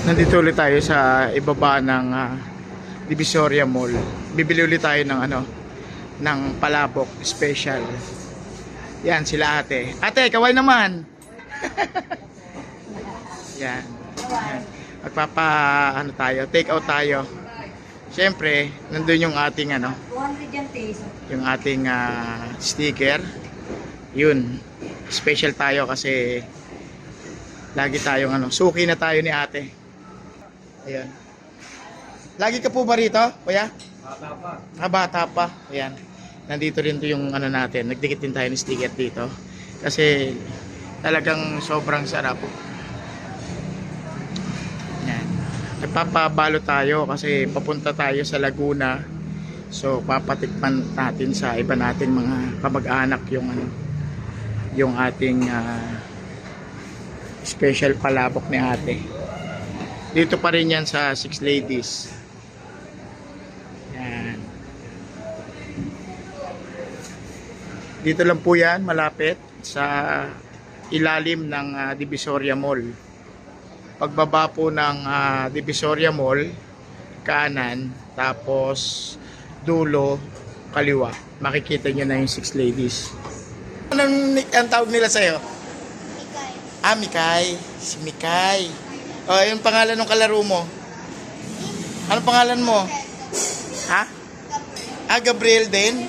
Nandito ulit tayo sa ibaba ng Divisoria Mall. Bibili ulit tayo ng ng palabok special. Yan sila ate. Ate, kaway naman. Yan. Tayo, take out tayo. Siyempre, nandun yung ating 200 yan, taste. yung ating sticker. Yun. Special tayo kasi lagi tayong suki na tayo ni ate. Ayan. Lagi ka po ba rito, kuya? Bata pa. Bata pa. Ayan. Nandito rin to yung natin. Nagdikit din tayo ng sticker dito. Kasi talagang sobrang sarap. Ayan. Nagpapabalo tayo kasi papunta tayo sa Laguna. So papatikman natin sa iba nating mga kamag-anak yung ating special palabok ni ate. Dito pa rin yan sa Six Ladies. Yan. Dito lang po yan, malapit sa ilalim ng Divisoria Mall. Pagbaba po ng Divisoria Mall, kanan, tapos dulo, kaliwa. Makikita nyo na yung Six Ladies. Anong tawag nila sa'yo? Mikay. Mikay. Si Mikay. Yung pangalan ng kalaro mo? Anong pangalan mo? Ha? Gabriel din?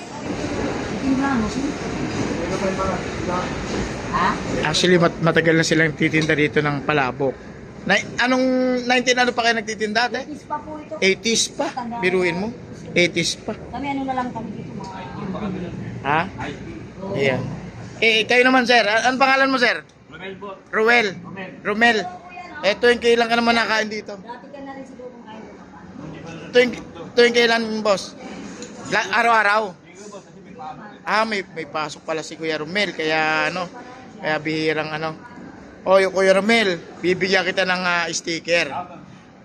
Actually, matagal na silang titinda dito ng palabok. Anong 19 ano pa kayo nagtitinda? 80s pa po ito. 80s pa? Biruin mo? 80s pa? Kami na lang kami dito mga. Ha? Ayan. Kayo naman sir. Anong pangalan mo sir? Romel po. Ruel. Romel. Ito yung kailan ka naman nakain dito. Dati ka na rin siguro kung kain ko. Ito yung kailan boss? Araw-araw. May pasok pala si Kuya Romel. Kaya kaya bihirang yung Kuya Romel, bibigyan kita ng sticker.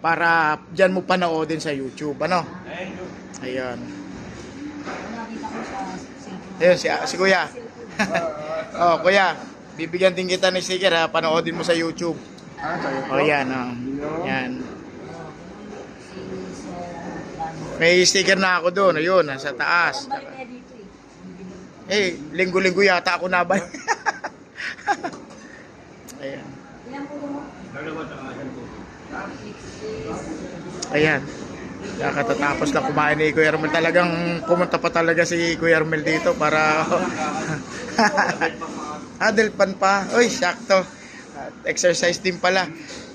Para dyan mo panoodin sa YouTube. Ayan. Ayun, si Kuya. Kuya, bibigyan din kita ng sticker panoodin mo sa YouTube. Yan. Yan. May sticker na ako doon. Ayun, nasa taas. Linggo-linggo yata ako nabay. Ayan. Ayan. Katatapos lang kumain ni Kuya Romel. Talagang pumunta pa talaga si Kuya Romel dito para Delpan pa. Uy, sakto. Exercise din pala.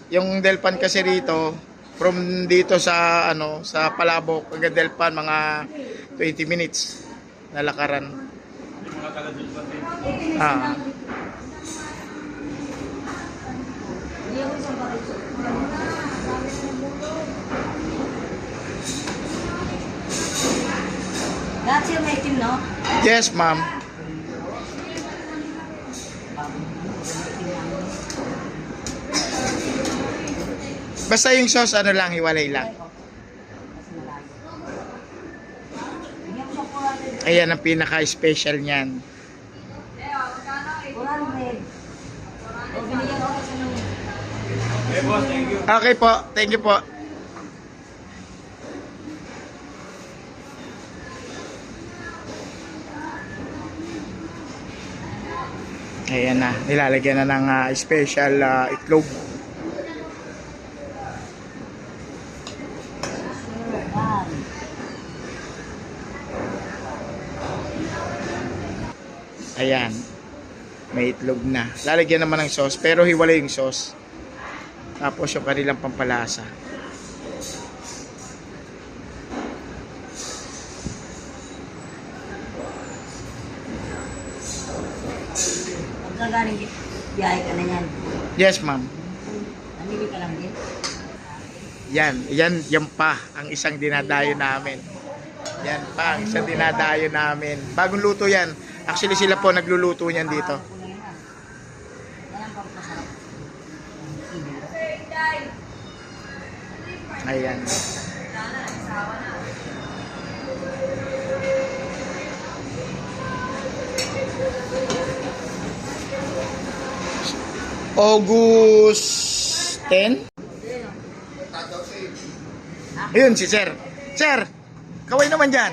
Yung Delpan kasi rito, from dito sa sa Palabok hanggang Delpan mga 20 minutes na lakaran. That's your item, no? Yes, ma'am. Basta yung sauce lang, hiwalay lang. Ayan ang pinaka-special niyan. Hey boss, thank you. Okay po, thank you po. Ayan na, nilalagyan na ng special itlog. Ayan. May itlog na. Lalagyan naman ng sauce, pero hiwalay yung sauce. Tapos yung kanilang pampalasa. Pagkagaling biyahe ka na yan. Yes, ma'am. Namili ka lang din. Yan pa ang isang dinadayo namin. Yan pa ang isang dinadayo namin. Bagong luto yan. Actually sila po nagluluto niyan dito. Ayan. August 10? Ayun, si Sir. Sir, kaway naman dyan.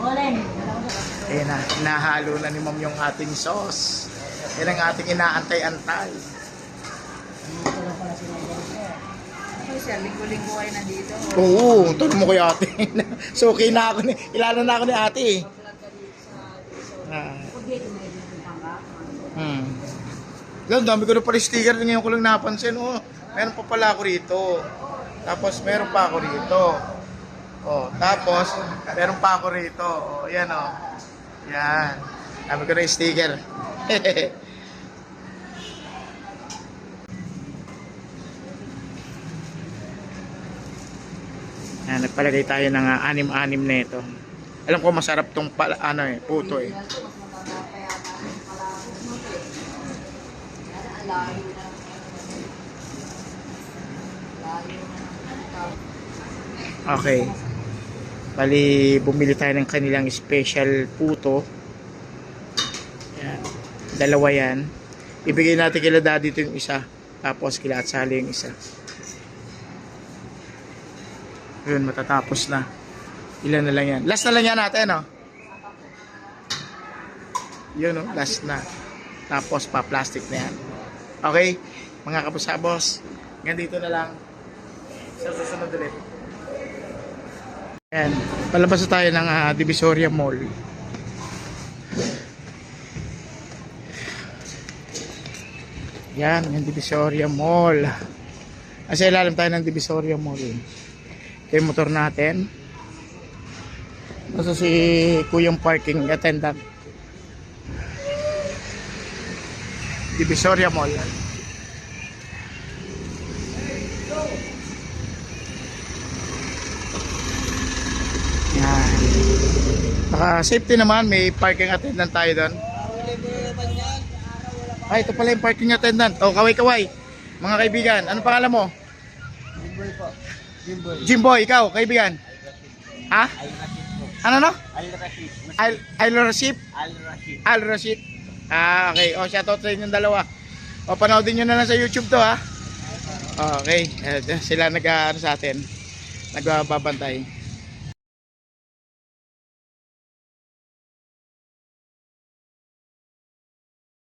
Olen. Ayan na, nahalo na ni Ma'am yung ating sauce. Yan ang ating inaantay-antay. Ito lang pala sila dyan, sir. Ako siya, linggo-linggo kayo nandito. Oo, tulad mo kay ate. So, okay na ako ni, ilala na ako ni ate eh. Ah, Pag dito may dito pang ka. Lang, dami ko na pala sticker. Ngayon ko lang napansin. Oh, meron pa pala ako rito. Tapos, meron pa ako rito. Oh, tapos, meron pa ako rito. Oh, yan oh. Yan. Dami ko na yung sticker. Yan, nagpalagay tayo ng anim-anim na ito. Alam ko masarap tong ano eh, puto eh. Mas matanda pa yata ang palabok mo to eh. Yan, ang layo na. Layo na. Okay. Bali, bumili tayo ng kanilang special puto. Yan. Dalawa yan. Ibigay natin kila daddy ito yung isa. Tapos kila at sali yung isa. Yun, matatapos na. Ilan na lang yan. Last na lang yan natin, no? Yun, no? Last na. Tapos pa plastic na yan. Okay? Mga kapusabos, hanggang dito na lang. Sa susunod ulit. Ayan. Palabas na tayo ng Divisoria Mall. Yan, yung Divisoria Mall. Kasi ilalim tayo ng Divisoria Mall. Ito yung motor natin. Nasa si Kuyang parking attendant. Divisoria Mall. Yan. Naka-safety naman, may parking attendant tayo doon. Ay, ito pala yung parking attendant. Oh, kaway-kaway. Mga kaibigan, ano pangalan mo? Jimboy po. Jimboy. Jimboy, ikaw, kaibigan. Ha? Ano no? Al-Rashid. Al-Rashid? Al-Rashid. Al-Rashid. Ah, okay. O, shoutout sa inyong dalawa. O, panoodin nyo na lang sa YouTube to, ha? Okay. Sila nag-ano sa atin. Nagbabantay.